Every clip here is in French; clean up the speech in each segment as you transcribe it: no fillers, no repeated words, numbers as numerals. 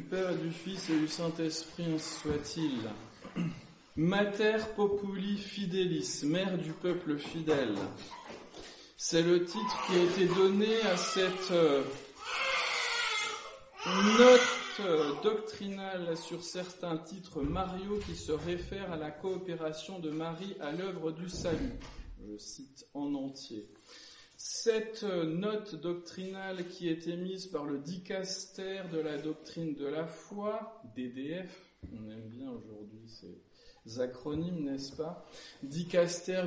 Père et du Fils et du Saint-Esprit, ainsi soit-il. Mater Populi Fidelis, mère du peuple fidèle. C'est le titre qui a été donné à cette note doctrinale sur certains titres mariaux qui se réfèrent à la coopération de Marie à l'œuvre du salut. Je cite en entier. Cette note doctrinale qui est émise par le dicaster de la doctrine de la foi, DDF, on aime bien aujourd'hui ces acronymes, n'est-ce pas? Dicaster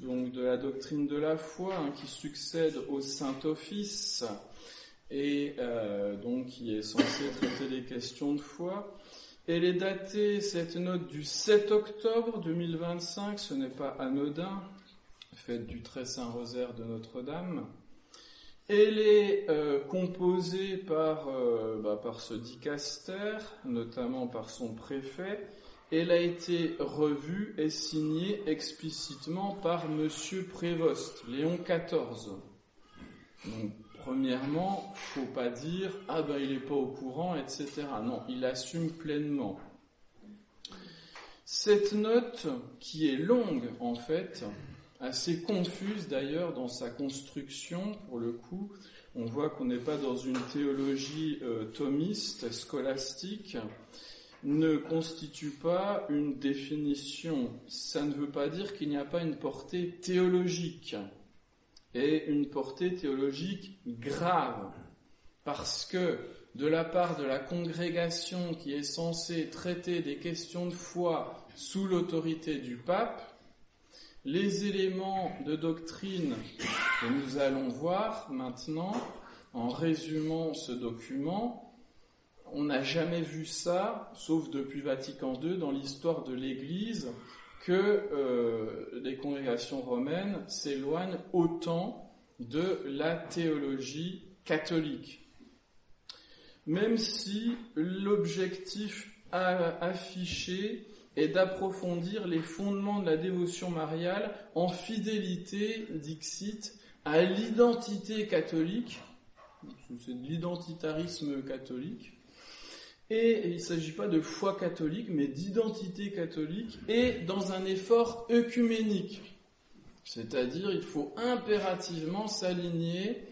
donc de la doctrine de la foi, qui succède au Saint-Office et donc qui est censé traiter les questions de foi. Elle est datée, cette note, du 7 octobre 2025, ce n'est pas anodin, fête du Très Saint Rosaire de Notre-Dame. Elle est composée par ce dicaster, notamment par son préfet. Elle a été revue et signée explicitement par Monsieur Prévost, Léon XIV. Donc, premièrement, faut pas dire « il est pas au courant, etc. » Non, il assume pleinement. Cette note, qui est longue en fait, assez confuse d'ailleurs dans sa construction, pour le coup, on voit qu'on n'est pas dans une théologie thomiste, scolastique, ne constitue pas une définition. Ça ne veut pas dire qu'il n'y a pas une portée théologique, et une portée théologique grave, parce que de la part de la congrégation qui est censée traiter des questions de foi sous l'autorité du pape, les éléments de doctrine que nous allons voir maintenant, en résumant ce document, on n'a jamais vu ça, sauf depuis Vatican II, dans l'histoire de l'Église, que les congrégations romaines s'éloignent autant de la théologie catholique. Même si l'objectif affiché est d'approfondir les fondements de la dévotion mariale en fidélité, dixit, à l'identité catholique, c'est de l'identitarisme catholique, et il ne s'agit pas de foi catholique, mais d'identité catholique, et dans un effort œcuménique. C'est-à-dire, il faut impérativement s'aligner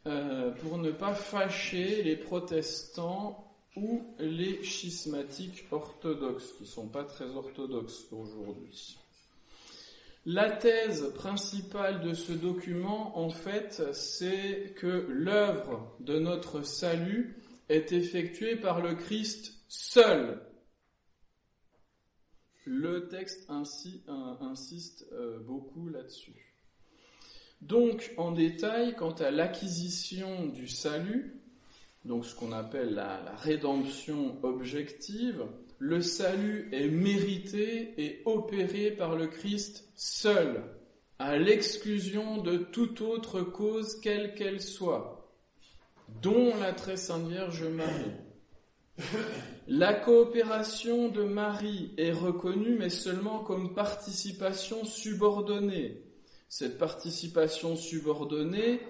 pour ne pas fâcher les protestants ou les schismatiques orthodoxes, qui sont pas très orthodoxes aujourd'hui. La thèse principale de ce document, en fait, c'est que l'œuvre de notre salut est effectuée par le Christ seul. Le texte insiste beaucoup là-dessus. Donc, en détail, quant à l'acquisition du salut, donc ce qu'on appelle la rédemption objective, le salut est mérité et opéré par le Christ seul, à l'exclusion de toute autre cause quelle qu'elle soit, dont la très sainte Vierge Marie. La coopération de Marie est reconnue, mais seulement comme participation subordonnée. Cette participation subordonnée,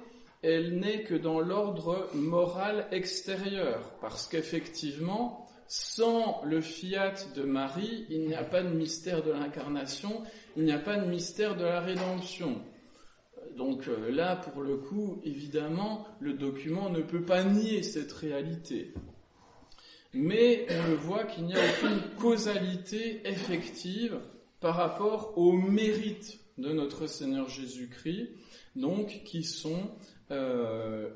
elle n'est que dans l'ordre moral extérieur, parce qu'effectivement, sans le fiat de Marie, il n'y a pas de mystère de l'incarnation, il n'y a pas de mystère de la rédemption. Donc là, pour le coup, évidemment, le document ne peut pas nier cette réalité. Mais on le voit qu'il n'y a aucune causalité effective par rapport aux mérites de notre Seigneur Jésus-Christ, donc qui sont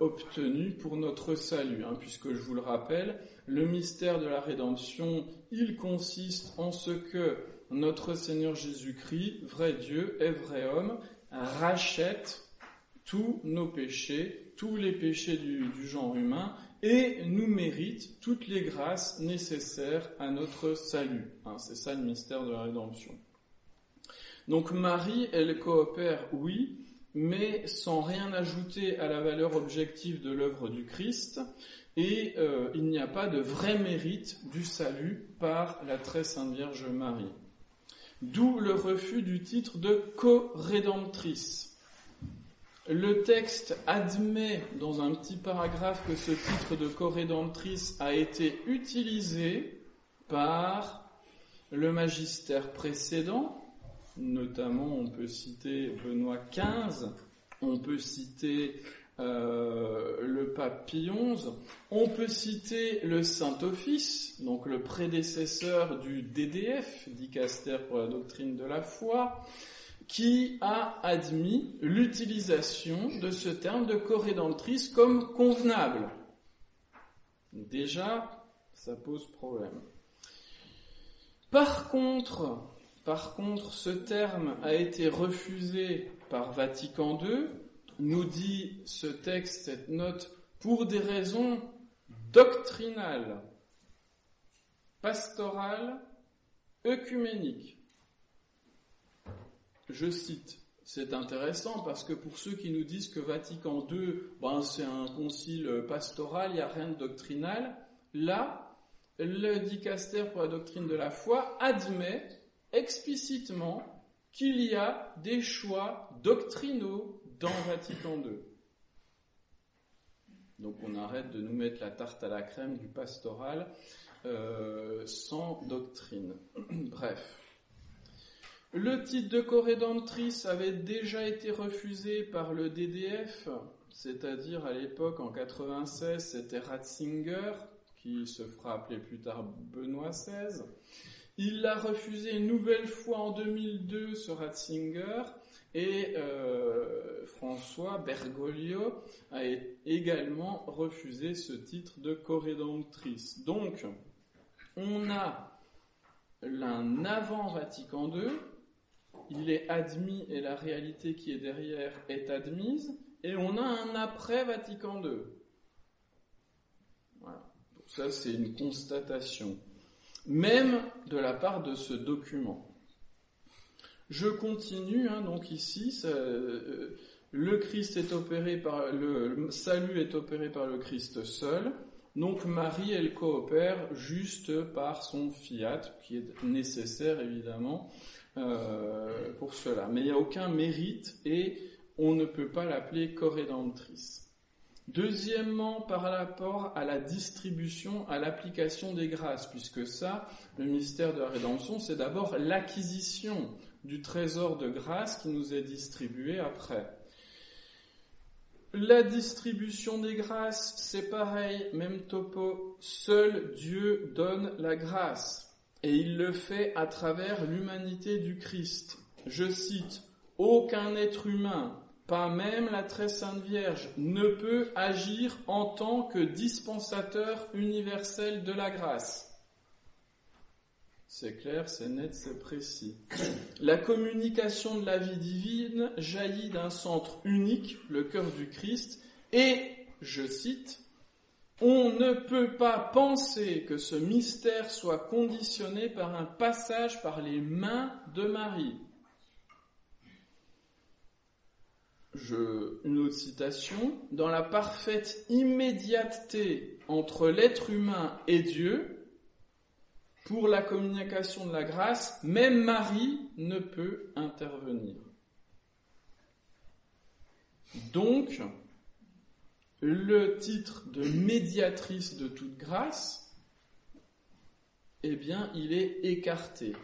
obtenus pour notre salut, puisque je vous le rappelle, le mystère de la rédemption, il consiste en ce que notre Seigneur Jésus-Christ, vrai Dieu et vrai homme, rachète tous nos péchés, tous les péchés du genre humain, et nous mérite toutes les grâces nécessaires à notre salut. C'est ça le mystère de la rédemption. Donc Marie, elle coopère, oui, mais sans rien ajouter à la valeur objective de l'œuvre du Christ, et il n'y a pas de vrai mérite du salut par la très sainte Vierge Marie. D'où le refus du titre de co-rédemptrice. Le texte admet dans un petit paragraphe que ce titre de corédentrice a été utilisé par le magistère précédent. Notamment, on peut citer Benoît XV, on peut citer le pape Pie XI, on peut citer le Saint-Office, donc le prédécesseur du DDF, Dicaster pour la doctrine de la foi, qui a admis l'utilisation de ce terme de corédentrice comme convenable. Déjà, ça pose problème. Par contre, ce terme a été refusé par Vatican II, nous dit ce texte, cette note, pour des raisons doctrinales, pastorales, œcuméniques. Je cite, c'est intéressant parce que pour ceux qui nous disent que Vatican II, c'est un concile pastoral, il n'y a rien de doctrinal, là, le dicaster pour la doctrine de la foi admet explicitement qu'il y a des choix doctrinaux dans Vatican II. Donc on arrête de nous mettre la tarte à la crème du pastoral sans doctrine. Bref. Le titre de corédentrice avait déjà été refusé par le DDF, c'est-à-dire à l'époque, en 96, c'était Ratzinger, qui se fera appeler plus tard Benoît XVI. Il l'a refusé une nouvelle fois en 2002, ce Ratzinger, et François Bergoglio a également refusé ce titre de corédentrice. Donc, on a un avant Vatican II, il est admis et la réalité qui est derrière est admise, et on a un après Vatican II. Voilà. Donc ça, c'est une constatation, même de la part de ce document. Je continue, donc ici, le Christ est opéré par le salut est opéré par le Christ seul. Donc Marie, elle coopère juste par son fiat, qui est nécessaire évidemment pour cela. Mais il n'y a aucun mérite et on ne peut pas l'appeler corédentrice. Deuxièmement, par rapport à la distribution, à l'application des grâces, puisque ça, le mystère de la rédemption, c'est d'abord l'acquisition du trésor de grâce qui nous est distribué après. La distribution des grâces, c'est pareil, même topo, seul Dieu donne la grâce, et il le fait à travers l'humanité du Christ. Je cite, « Aucun être humain, pas même la très sainte Vierge, ne peut agir en tant que dispensateur universel de la grâce. » C'est clair, c'est net, c'est précis. La communication de la vie divine jaillit d'un centre unique, le cœur du Christ, et, je cite, « On ne peut pas penser que ce mystère soit conditionné par un passage par les mains de Marie. » Une autre citation, « Dans la parfaite immédiateté entre l'être humain et Dieu, pour la communication de la grâce, même Marie ne peut intervenir. » Donc, le titre de médiatrice de toute grâce, eh bien, il est écarté.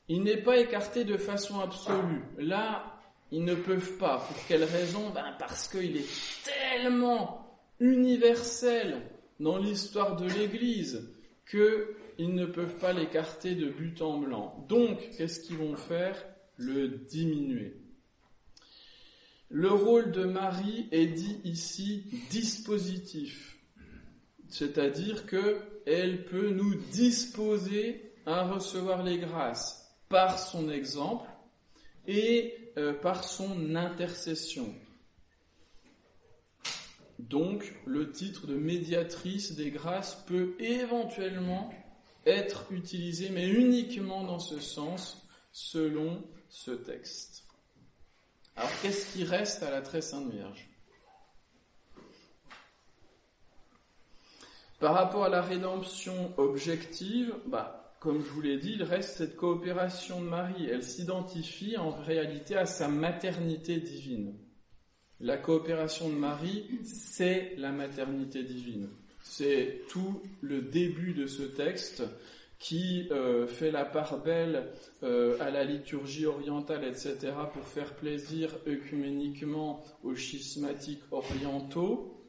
Il n'est pas écarté de façon absolue. Là, ils ne peuvent pas. Pour quelle raison ? Parce qu'il est tellement universel dans l'histoire de l'Église qu'ils ne peuvent pas l'écarter de but en blanc. Donc, qu'est-ce qu'ils vont faire ? Le diminuer. Le rôle de Marie est dit ici dispositif, c'est-à-dire qu'elle peut nous disposer à recevoir les grâces par son exemple et par son intercession. Donc, le titre de médiatrice des grâces peut éventuellement être utilisé, mais uniquement dans ce sens, selon ce texte. Alors, qu'est-ce qui reste à la très sainte Vierge ? Par rapport à la rédemption objective, comme je vous l'ai dit, il reste cette coopération de Marie. Elle s'identifie en réalité à sa maternité divine. La coopération de Marie, c'est la maternité divine. C'est tout le début de ce texte qui fait la part belle à la liturgie orientale, etc., pour faire plaisir œcuméniquement aux schismatiques orientaux.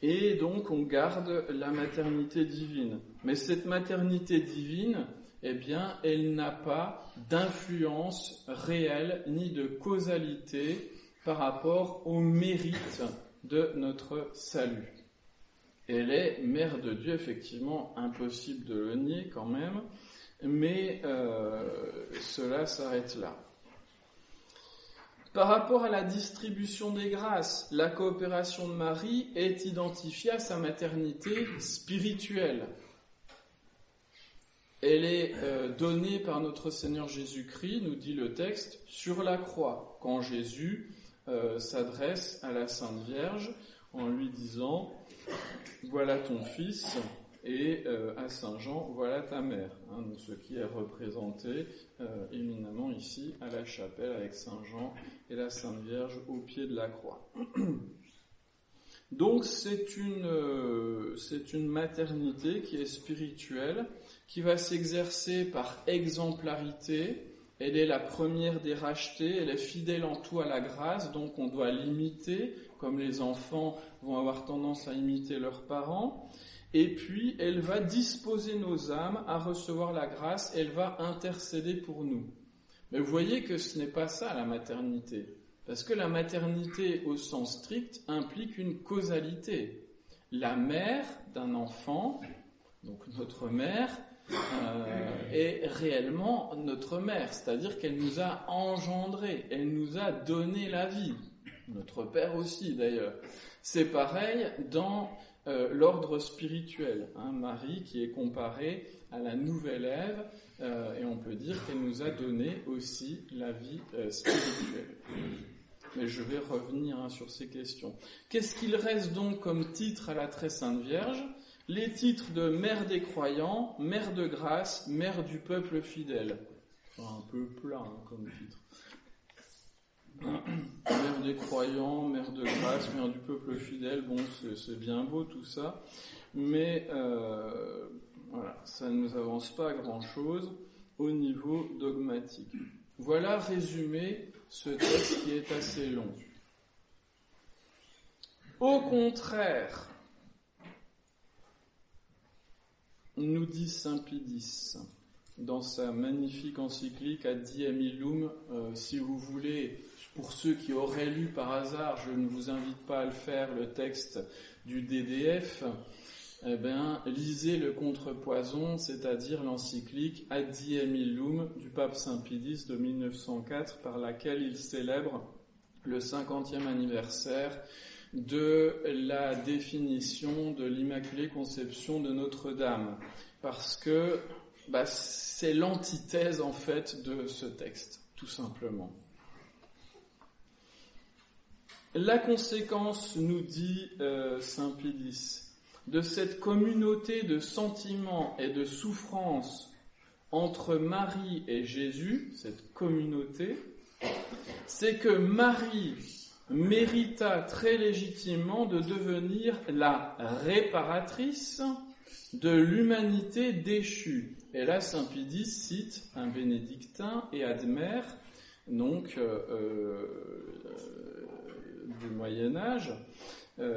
Et donc on garde la maternité divine. Mais cette maternité divine, eh bien, elle n'a pas d'influence réelle ni de causalité par rapport au mérite de notre salut. Elle est mère de Dieu, effectivement, impossible de le nier quand même, mais cela s'arrête là. Par rapport à la distribution des grâces, la coopération de Marie est identifiée à sa maternité spirituelle. Elle est donnée par notre Seigneur Jésus-Christ, nous dit le texte, sur la croix, quand Jésus s'adresse à la Sainte Vierge en lui disant « Voilà ton fils » et à Saint Jean « Voilà ta mère », ce qui est représenté éminemment ici à la chapelle avec Saint Jean et la Sainte Vierge au pied de la croix. Donc c'est une maternité qui est spirituelle, qui va s'exercer par exemplarité. Elle est la première des rachetées, elle est fidèle en tout à la grâce, donc on doit l'imiter, comme les enfants vont avoir tendance à imiter leurs parents. Et puis, elle va disposer nos âmes à recevoir la grâce, elle va intercéder pour nous. Mais vous voyez que ce n'est pas ça la maternité. Parce que la maternité, au sens strict, implique une causalité. La mère d'un enfant, donc notre mère, est réellement notre mère, c'est-à-dire qu'elle nous a engendrés, elle nous a donné la vie. Notre père aussi, d'ailleurs. C'est pareil dans l'ordre spirituel. Marie qui est comparée à la nouvelle Ève, et on peut dire qu'elle nous a donné aussi la vie spirituelle. Mais je vais revenir sur ces questions. Qu'est-ce qu'il reste donc comme titre à la Très Sainte Vierge ? Les titres de Mère des croyants, Mère de grâce, Mère du peuple fidèle. Enfin, un peu plat comme titre. Mère des croyants, Mère de grâce, Mère du peuple fidèle, bon, c'est bien beau tout ça, mais voilà, ça ne nous avance pas grand-chose au niveau dogmatique. Voilà résumé ce texte qui est assez long. Au contraire, nous dit saint Pie X dans sa magnifique encyclique Ad Diem Illum, si vous voulez, pour ceux qui auraient lu par hasard, je ne vous invite pas à le faire, le texte du DDF, eh bien, lisez le Contrepoison, c'est-à-dire l'encyclique Ad Diem Illum du pape Saint Pie X de 1904, par laquelle il célèbre le 50e anniversaire de la définition de l'Immaculée Conception de Notre-Dame, parce que c'est l'antithèse en fait de ce texte, tout simplement. La conséquence, nous dit saint Pie X, de cette communauté de sentiments et de souffrances entre Marie et Jésus, cette communauté, c'est que Marie mérita très légitimement de devenir la réparatrice de l'humanité déchue. Et là, saint Pie X cite un bénédictin et admère, donc du Moyen-Âge,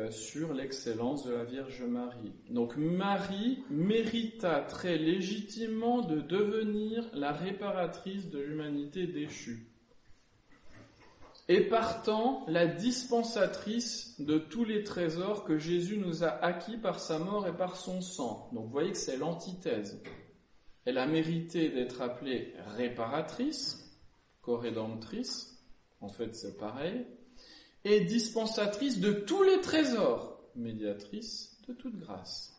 sur l'excellence de la Vierge Marie. Donc Marie mérita très légitimement de devenir la réparatrice de l'humanité déchue. Et partant, la dispensatrice de tous les trésors que Jésus nous a acquis par sa mort et par son sang. Donc vous voyez que c'est l'antithèse. Elle a mérité d'être appelée réparatrice, corédemptrice, en fait c'est pareil, et dispensatrice de tous les trésors, médiatrice de toute grâce.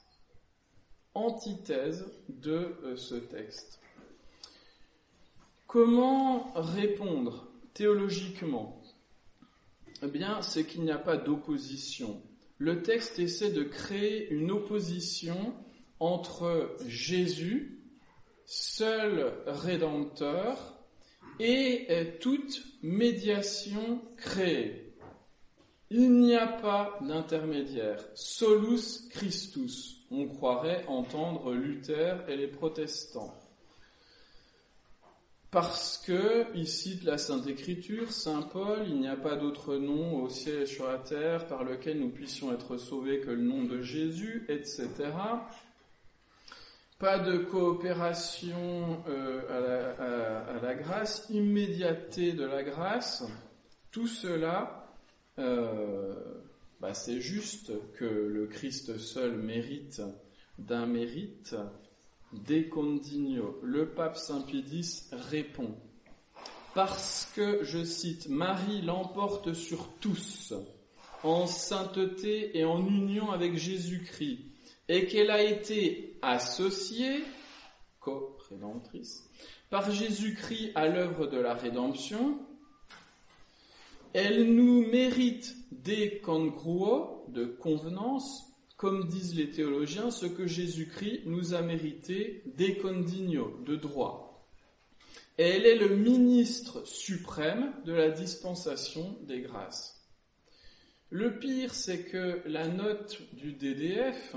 Antithèse de ce texte. Comment répondre théologiquement? Eh bien, c'est qu'il n'y a pas d'opposition. Le texte essaie de créer une opposition entre Jésus, seul Rédempteur, et toute médiation créée. Il n'y a pas d'intermédiaire. Solus Christus. On croirait entendre Luther et les protestants. Parce que, il cite la Sainte Écriture, Saint Paul, il n'y a pas d'autre nom au ciel et sur la terre par lequel nous puissions être sauvés que le nom de Jésus, etc. Pas de coopération à la grâce, immédiateté de la grâce. Tout cela, c'est juste que le Christ seul mérite d'un mérite. De condigno. Le pape Saint Pie X répond « Parce que, je cite, Marie l'emporte sur tous, en sainteté et en union avec Jésus-Christ, et qu'elle a été associée, co-rédemptrice, par Jésus-Christ à l'œuvre de la rédemption, elle nous mérite des congruo, de convenance, comme disent les théologiens, ce que Jésus-Christ nous a mérité des condigno, de droit. Et elle est le ministre suprême de la dispensation des grâces. Le pire, c'est que la note du DDF,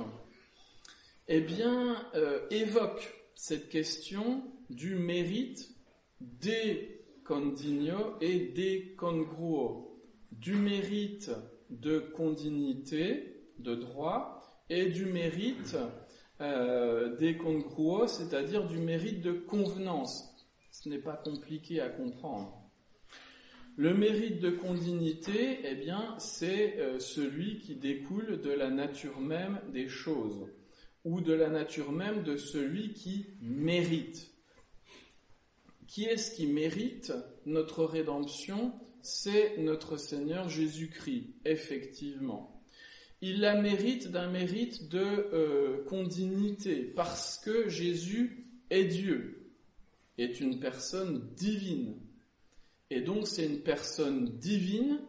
évoque cette question du mérite des condigno et des congruo, du mérite de condignité, de droit, et du mérite des congruo, c'est-à-dire du mérite de convenance. Ce n'est pas compliqué à comprendre. Le mérite de condignité, c'est celui qui découle de la nature même des choses, ou de la nature même de celui qui mérite. Qui est-ce qui mérite notre rédemption? C'est notre Seigneur Jésus-Christ, effectivement. Il la mérite d'un mérite de condignité, parce que Jésus est Dieu, est une personne divine. Et donc c'est une personne divine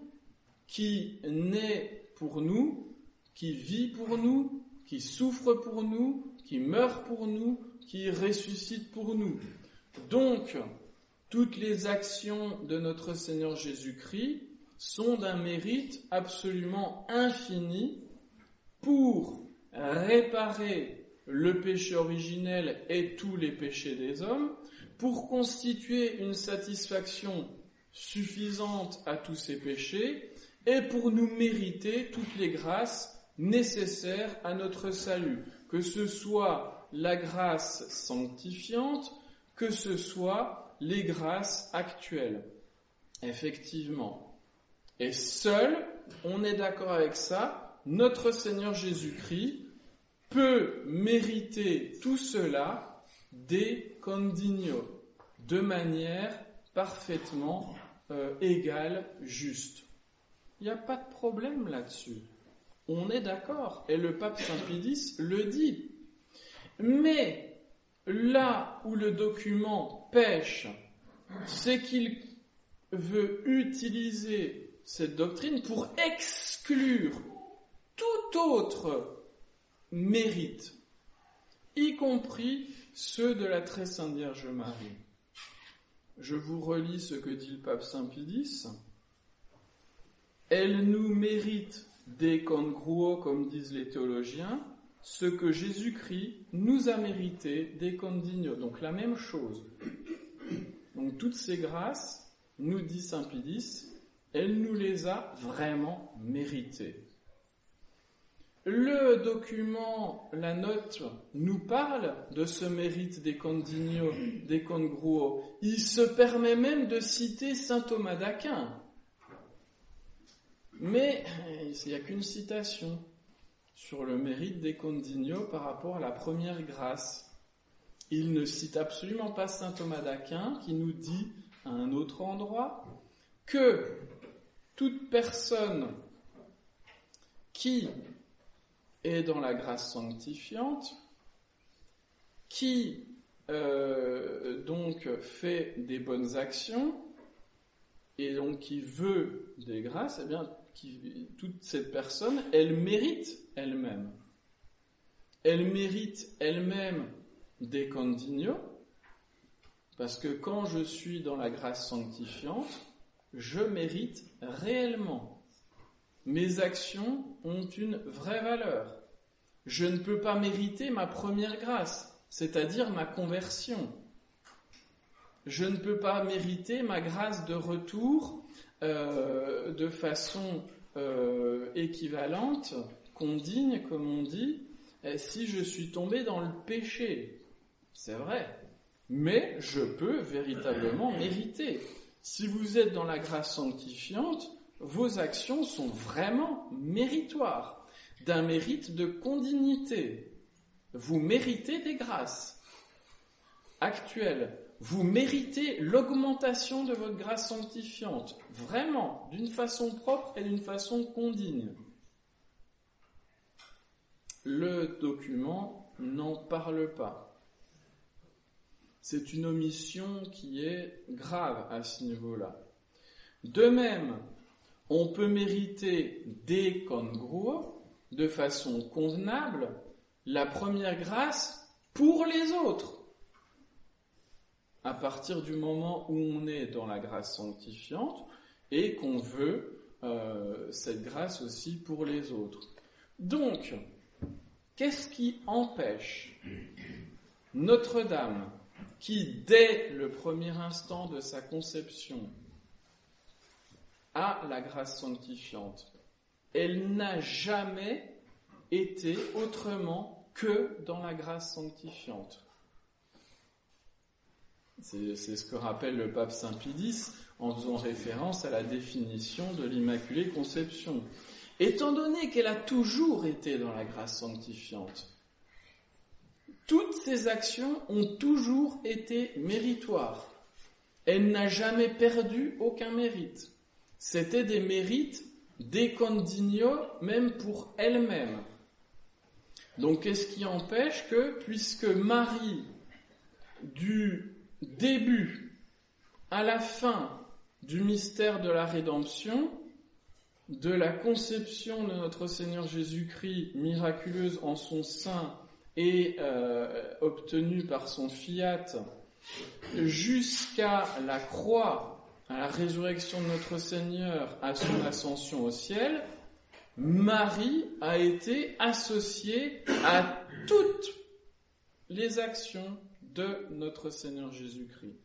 qui naît pour nous, qui vit pour nous, qui souffre pour nous, qui meurt pour nous, qui ressuscite pour nous. Donc, toutes les actions de notre Seigneur Jésus-Christ sont d'un mérite absolument infini pour réparer le péché originel et tous les péchés des hommes, pour constituer une satisfaction suffisante à tous ces péchés et pour nous mériter toutes les grâces nécessaires à notre salut, que ce soit la grâce sanctifiante, que ce soit les grâces actuelles. Effectivement. Et seul, on est d'accord avec ça, notre Seigneur Jésus-Christ peut mériter tout cela des condigno, de manière parfaitement égale, juste. Il n'y a pas de problème là-dessus. On est d'accord. Et le pape Saint Pie X le dit. Mais là où le document pêche, c'est qu'il veut utiliser cette doctrine pour exclure tout autre mérite, y compris ceux de la très sainte Vierge Marie. Je vous relis ce que dit le pape Saint Pie X. Elle nous mérite des congruo, comme disent les théologiens, ce que Jésus-Christ nous a mérité des condigno. Donc la même chose. Donc toutes ces grâces, nous dit Saint Pie X, elle nous les a vraiment méritées. Le document, la note, nous parle de ce mérite des condigno, des congruo. Il se permet même de citer saint Thomas d'Aquin. Mais il n'y a qu'une citation sur le mérite des condigno par rapport à la première grâce. Il ne cite absolument pas saint Thomas d'Aquin qui nous dit à un autre endroit que toute personne qui est dans la grâce sanctifiante, qui donc fait des bonnes actions et donc qui veut des grâces, toute cette personne, elle mérite elle-même. Elle mérite elle-même des condigno, parce que quand je suis dans la grâce sanctifiante, je mérite réellement. mes actions ont une vraie valeur. Je ne peux pas mériter ma première grâce, c'est-à-dire ma conversion. Je ne peux pas mériter ma grâce de retour de façon équivalente, condigne, comme on dit, si je suis tombé dans le péché. C'est vrai. Mais je peux véritablement mériter. Si vous êtes dans la grâce sanctifiante, vos actions sont vraiment méritoires, d'un mérite de condignité. Vous méritez des grâces actuelles. Vous méritez l'augmentation de votre grâce sanctifiante, vraiment, d'une façon propre et d'une façon condigne. Le document n'en parle pas. C'est une omission qui est grave à ce niveau-là. De même, on peut mériter des congruo, de façon convenable, la première grâce pour les autres. À partir du moment où on est dans la grâce sanctifiante et qu'on veut cette grâce aussi pour les autres. Donc, qu'est-ce qui empêche Notre-Dame, qui dès le premier instant de sa conception a la grâce sanctifiante, elle n'a jamais été autrement que dans la grâce sanctifiante. C'est ce que rappelle le pape Saint Pie X en faisant référence à la définition de l'Immaculée Conception. Étant donné qu'elle a toujours été dans la grâce sanctifiante, toutes ses actions ont toujours été méritoires. Elle n'a jamais perdu aucun mérite. C'était des mérites de condigno, même pour elle-même. Donc qu'est-ce qui empêche que, puisque Marie, du début à la fin du mystère de la rédemption, de la conception de notre Seigneur Jésus-Christ miraculeuse en son sein et obtenue par son fiat, jusqu'à la croix, à la résurrection de notre Seigneur, à son ascension au ciel, Marie a été associée à toutes les actions de notre Seigneur Jésus-Christ.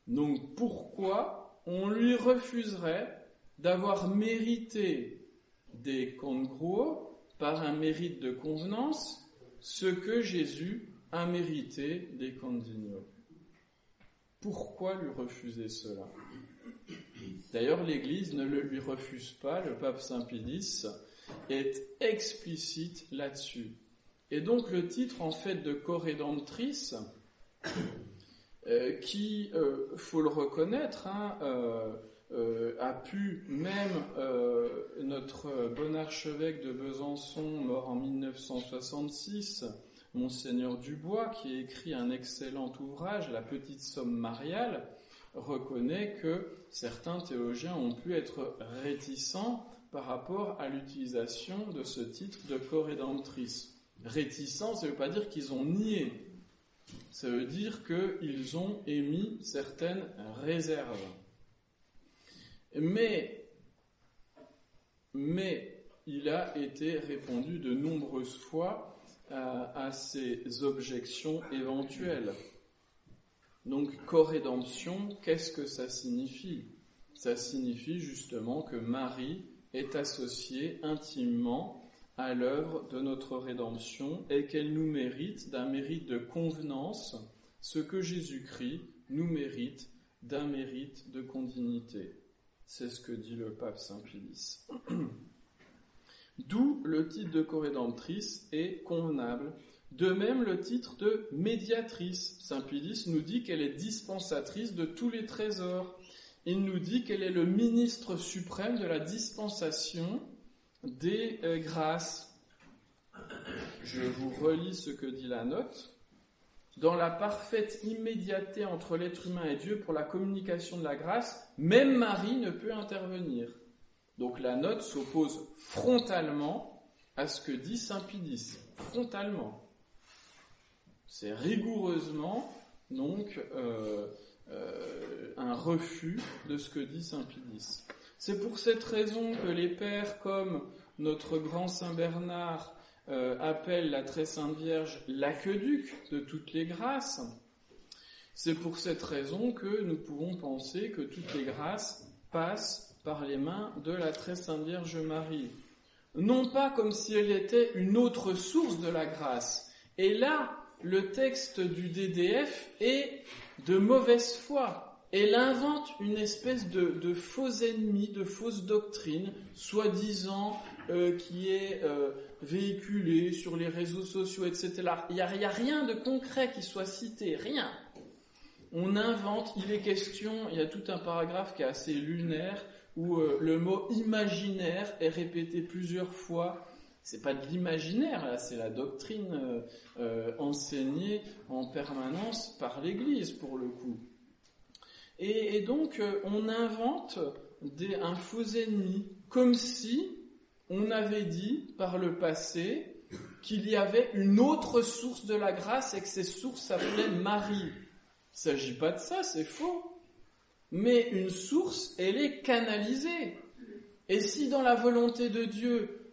Donc pourquoi on lui refuserait d'avoir mérité des congruo par un mérite de convenance, ce que Jésus a mérité des condigno? Pourquoi lui refuser cela? D'ailleurs, l'Église ne le lui refuse pas, le pape Saint Pie X est explicite là-dessus. Et donc le titre en fait de corédemptrice, qui, faut le reconnaître, a pu, même notre bon archevêque de Besançon, mort en 1966, Monseigneur Dubois, qui a écrit un excellent ouvrage, La Petite Somme Mariale, reconnaît que certains théologiens ont pu être réticents par rapport à l'utilisation de ce titre de corédemptrice. Réticents, ça ne veut pas dire qu'ils ont nié, ça veut dire qu'ils ont émis certaines réserves. Mais il a été répondu de nombreuses fois à ces objections éventuelles. Donc, corédemption, qu'est-ce que ça signifie? Ça signifie justement que Marie est associée intimement à l'œuvre de notre rédemption et qu'elle nous mérite d'un mérite de convenance, ce que Jésus-Christ nous mérite d'un mérite de condignité. C'est ce que dit le pape Saint Pie X. D'où le titre de corédemptrice est convenable. De même, le titre de médiatrice. Saint Pie X nous dit qu'elle est dispensatrice de tous les trésors. Il nous dit qu'elle est le ministre suprême de la dispensation des grâces. Je vous relis ce que dit la note. Dans la parfaite immédiateté entre l'être humain et Dieu pour la communication de la grâce, même Marie ne peut intervenir. Donc la note s'oppose frontalement à ce que dit Saint Pie X. Frontalement. C'est rigoureusement donc un refus de ce que dit Saint Pie X. C'est pour cette raison que les pères, comme notre grand Saint Bernard, appellent la très sainte Vierge l'aqueduc de toutes les grâces. C'est pour cette raison que nous pouvons penser que toutes les grâces passent par les mains de la très sainte Vierge Marie. Non pas comme si elle était une autre source de la grâce. Et là, le texte du DDF est de mauvaise foi. Elle invente une espèce de faux ennemi, de fausse doctrine, soi-disant qui est véhiculée sur les réseaux sociaux, etc. Il n'y a rien de concret qui soit cité, rien. On invente, il est question, il y a tout un paragraphe qui est assez lunaire, où le mot imaginaire est répété plusieurs fois. C'est pas de l'imaginaire, là, c'est la doctrine enseignée en permanence par l'Église, pour le coup. Et donc, on invente un faux ennemi, comme si on avait dit par le passé qu'il y avait une autre source de la grâce et que cette source s'appelait Marie. Il ne s'agit pas de ça, c'est faux. Mais une source, elle est canalisée. Et si dans la volonté de Dieu,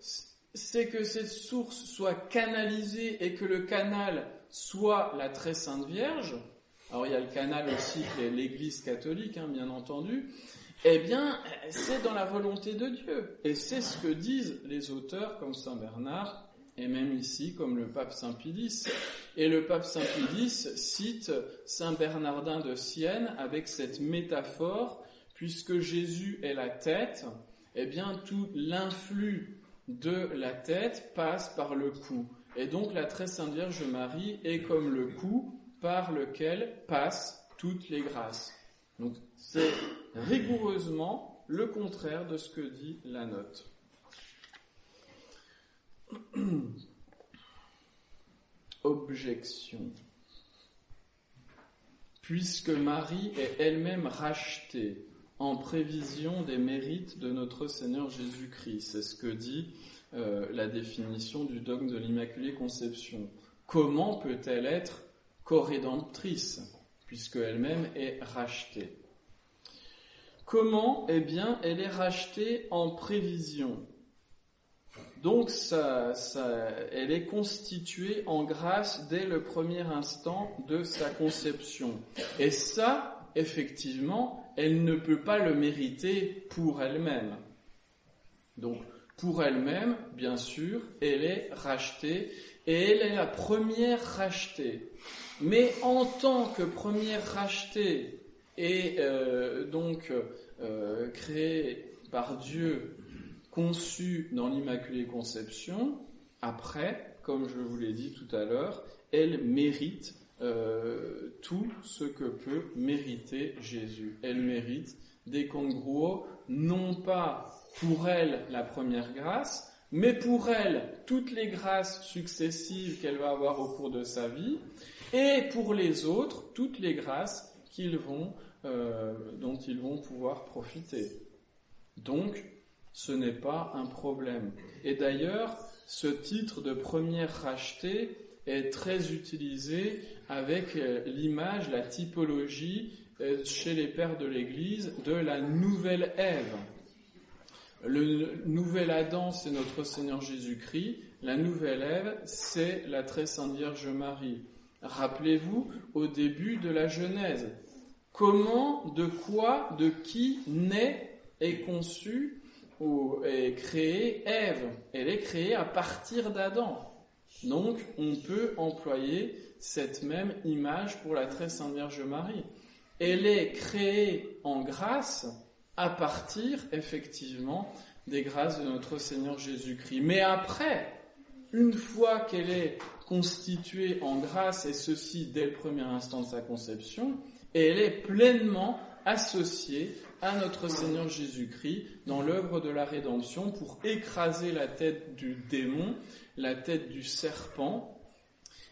c'est que cette source soit canalisée et que le canal soit la très sainte Vierge, alors il y a le canal aussi qui est l'Église catholique, bien entendu, eh bien, c'est dans la volonté de Dieu. Et c'est ce que disent les auteurs comme Saint Bernard, et même ici, comme le pape Saint Pie X. Et le pape Saint Pie X cite Saint Bernardin de Sienne avec cette métaphore, puisque Jésus est la tête, eh bien tout l'influx de la tête passe par le cou. Et donc la très sainte Vierge Marie est comme le cou par lequel passent toutes les grâces. Donc c'est rigoureusement le contraire de ce que dit la note. Objection. Puisque Marie est elle-même rachetée en prévision des mérites de notre Seigneur Jésus-Christ, c'est ce que dit la définition du dogme de l'Immaculée Conception. Comment peut-elle être corédemptrice, puisque elle-même est rachetée? Comment? Eh bien, elle est rachetée en prévision. Donc, elle est constituée en grâce dès le premier instant de sa conception. Et ça, effectivement, elle ne peut pas le mériter pour elle-même. Donc, pour elle-même, bien sûr, elle est rachetée et elle est la première rachetée. Mais en tant que première rachetée et créée par Dieu, conçue dans l'Immaculée Conception, après, comme je vous l'ai dit tout à l'heure, elle mérite tout ce que peut mériter Jésus. Elle mérite des congruos, non pas pour elle la première grâce, mais pour elle toutes les grâces successives qu'elle va avoir au cours de sa vie, et pour les autres toutes les grâces dont ils vont pouvoir profiter. Donc, ce n'est pas un problème. Et d'ailleurs, ce titre de première rachetée est très utilisé avec l'image, la typologie chez les pères de l'Église de la nouvelle Ève. Le nouvel Adam, c'est notre Seigneur Jésus-Christ. La nouvelle Ève, c'est la très sainte Vierge Marie. Rappelez-vous, au début de la Genèse, comment, de quoi, de qui naît et conçue ou est créée Ève? Elle est créée à partir d'Adam. Donc, on peut employer cette même image pour la très sainte Vierge Marie. Elle est créée en grâce à partir, effectivement, des grâces de notre Seigneur Jésus-Christ. Mais après, une fois qu'elle est constituée en grâce, et ceci dès le premier instant de sa conception, elle est pleinement associée à notre Seigneur Jésus-Christ dans l'œuvre de la rédemption pour écraser la tête du démon, la tête du serpent,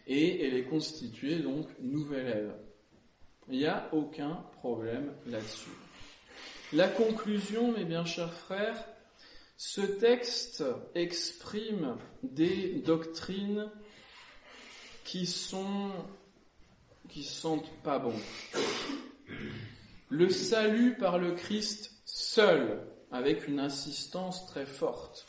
et elle est constituée donc nouvelle Ève. Il n'y a aucun problème là-dessus. La conclusion, mes bien chers frères, ce texte exprime des doctrines qui sentent pas bon. Le salut par le Christ seul avec une insistance très forte.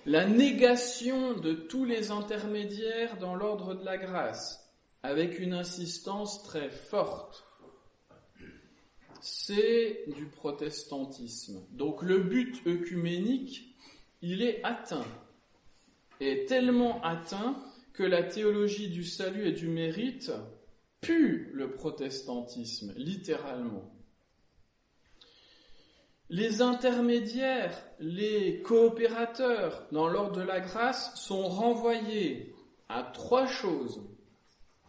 La négation de tous les intermédiaires dans l'ordre de la grâce, avec une insistance très forte. C'est du protestantisme. Donc le but œcuménique, il est atteint. Et tellement atteint que la théologie du salut et du mérite pue le protestantisme, littéralement. Les intermédiaires, les coopérateurs dans l'ordre de la grâce sont renvoyés à 3 choses: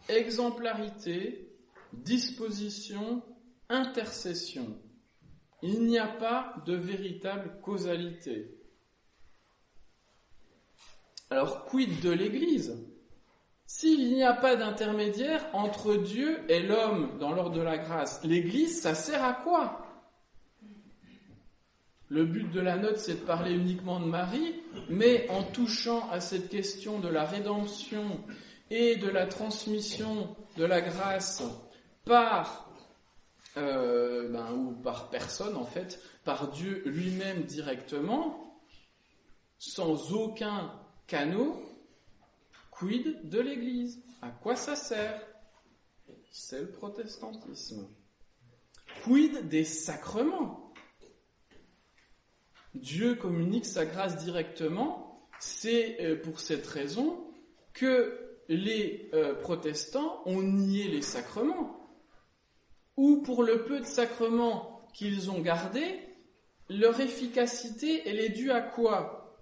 exemplarité, disposition, intercession. Il n'y a pas de véritable causalité. Alors, quid de l'Église ? S'il n'y a pas d'intermédiaire entre Dieu et l'homme dans l'ordre de la grâce, l'Église, ça sert à quoi ? Le but de la note, c'est de parler uniquement de Marie, mais en touchant à cette question de la rédemption et de la transmission de la grâce par ou par personne en fait, par Dieu lui-même directement, sans aucun canot, quid de l'Église ? À quoi ça sert ? C'est le protestantisme. Quid des sacrements ? Dieu communique sa grâce directement, c'est pour cette raison que les protestants ont nié les sacrements. Ou pour le peu de sacrements qu'ils ont gardés, leur efficacité, elle est due à quoi ?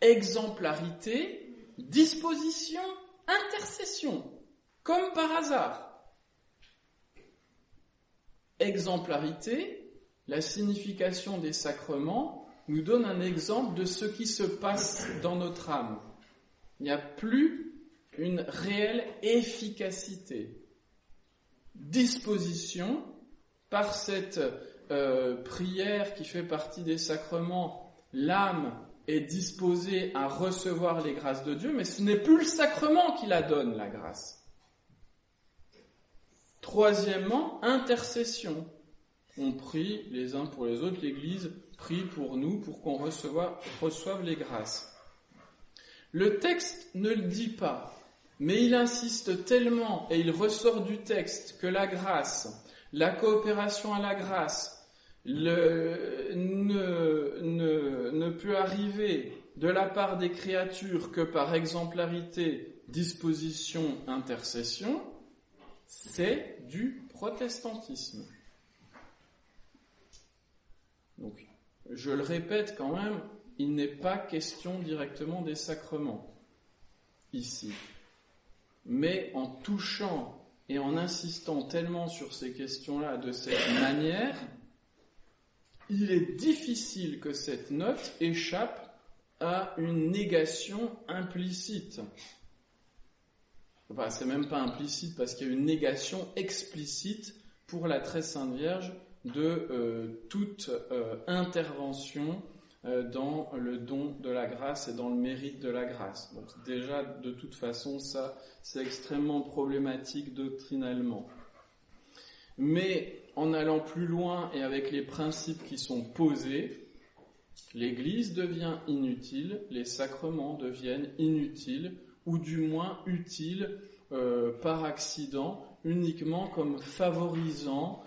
Exemplarité, disposition, intercession, comme par hasard. Exemplarité, la signification des sacrements, nous donne un exemple de ce qui se passe dans notre âme. Il n'y a plus une réelle efficacité. Disposition, par cette prière qui fait partie des sacrements, l'âme est disposée à recevoir les grâces de Dieu, mais ce n'est plus le sacrement qui la donne, la grâce. Troisièmement, intercession. On prie les uns pour les autres, l'Église prie pour nous, pour qu'on reçoive les grâces. Le texte ne le dit pas, mais il insiste tellement, et il ressort du texte, que la grâce, la coopération à la grâce, ne peut arriver de la part des créatures que par exemplarité, disposition, intercession, c'est du protestantisme. Donc, je le répète quand même, il n'est pas question directement des sacrements, ici. Mais en touchant et en insistant tellement sur ces questions-là de cette manière, il est difficile que cette note échappe à une négation implicite. Enfin, c'est même pas implicite parce qu'il y a une négation explicite pour la Très Sainte Vierge de toute intervention dans le don de la grâce et dans le mérite de la grâce. Donc déjà, de toute façon, ça, c'est extrêmement problématique doctrinalement. Mais en allant plus loin et avec les principes qui sont posés, l'Église devient inutile, les sacrements deviennent inutiles, ou du moins utiles par accident, uniquement comme favorisant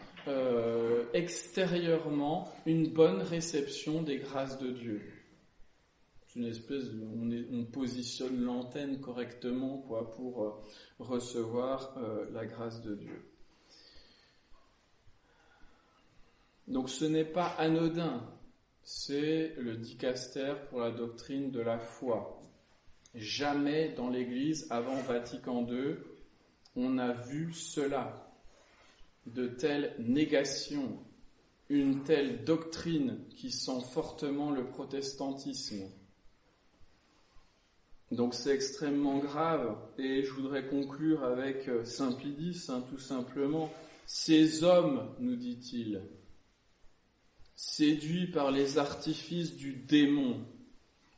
extérieurement une bonne réception des grâces de Dieu. C'est une espèce on positionne l'antenne correctement pour recevoir la grâce de Dieu. Donc ce n'est pas anodin, c'est le dicaster pour la doctrine de la foi. Jamais dans l'Église avant Vatican II, on n'a vu cela. De telles négations, une telle doctrine qui sent fortement le protestantisme. Donc c'est extrêmement grave, et je voudrais conclure avec Saint-Pidis, tout simplement. Ces hommes, nous dit-il, séduits par les artifices du démon,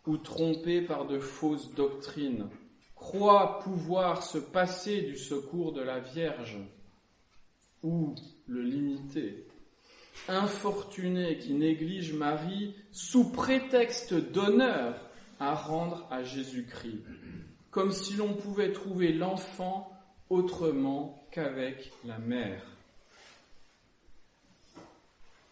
ou trompés par de fausses doctrines, croient pouvoir se passer du secours de la Vierge, ou le limiter, infortuné qui néglige Marie sous prétexte d'honneur à rendre à Jésus-Christ, comme si l'on pouvait trouver l'enfant autrement qu'avec la mère.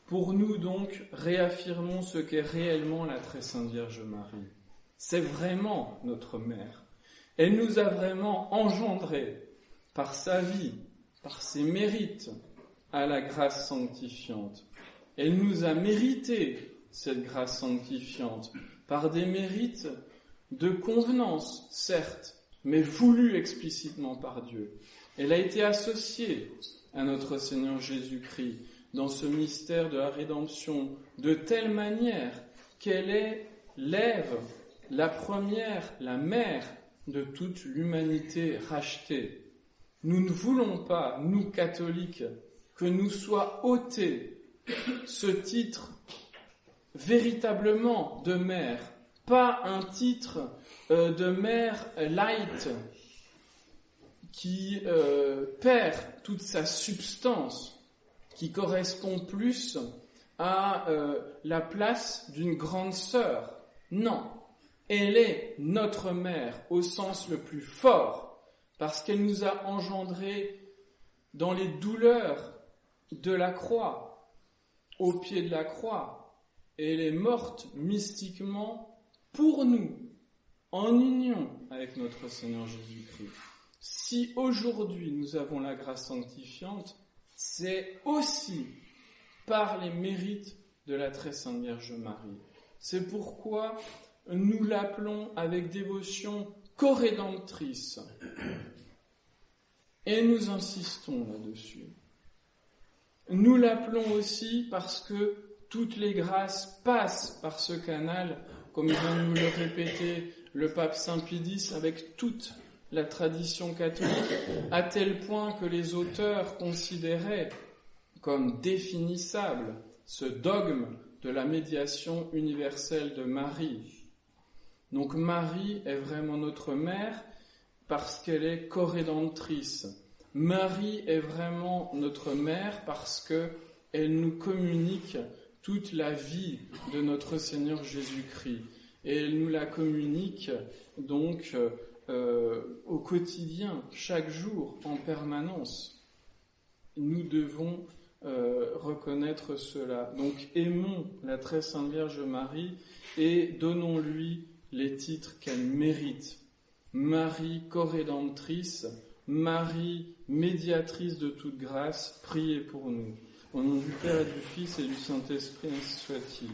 Pour nous donc, réaffirmons ce qu'est réellement la très sainte Vierge Marie. C'est vraiment notre mère. Elle nous a vraiment engendrés par sa vie, par ses mérites, à la grâce sanctifiante. Elle nous a mérité cette grâce sanctifiante par des mérites de convenance, certes, mais voulus explicitement par Dieu. Elle a été associée à notre Seigneur Jésus-Christ dans ce mystère de la rédemption de telle manière qu'elle est l'Ève, la première, la mère de toute l'humanité rachetée. Nous ne voulons pas, nous catholiques, que nous soit ôté ce titre véritablement de mère, pas un titre de mère light qui perd toute sa substance, qui correspond plus à la place d'une grande sœur. Non, elle est notre mère au sens le plus fort, parce qu'elle nous a engendrés dans les douleurs de la croix, au pied de la croix, et elle est morte mystiquement pour nous, en union avec notre Seigneur Jésus-Christ. Si aujourd'hui nous avons la grâce sanctifiante, c'est aussi par les mérites de la très sainte Vierge Marie. C'est pourquoi nous l'appelons avec dévotion corédemptrice. Et nous insistons là-dessus. Nous l'appelons aussi parce que toutes les grâces passent par ce canal, comme vient de nous le répéter le pape Saint Pie X, avec toute la tradition catholique, à tel point que les auteurs considéraient comme définissable ce dogme de la médiation universelle de Marie. Donc Marie est vraiment notre mère parce qu'elle est corédemptrice. Marie est vraiment notre mère parce qu'elle nous communique toute la vie de notre Seigneur Jésus-Christ. Et elle nous la communique donc au quotidien, chaque jour, en permanence. Nous devons reconnaître cela. Donc aimons la très sainte Vierge Marie et donnons-lui les titres qu'elle mérite. Marie corédemptrice, Marie médiatrice de toute grâce, priez pour nous. Au nom du Père et du Fils et du Saint-Esprit, ainsi soit-il.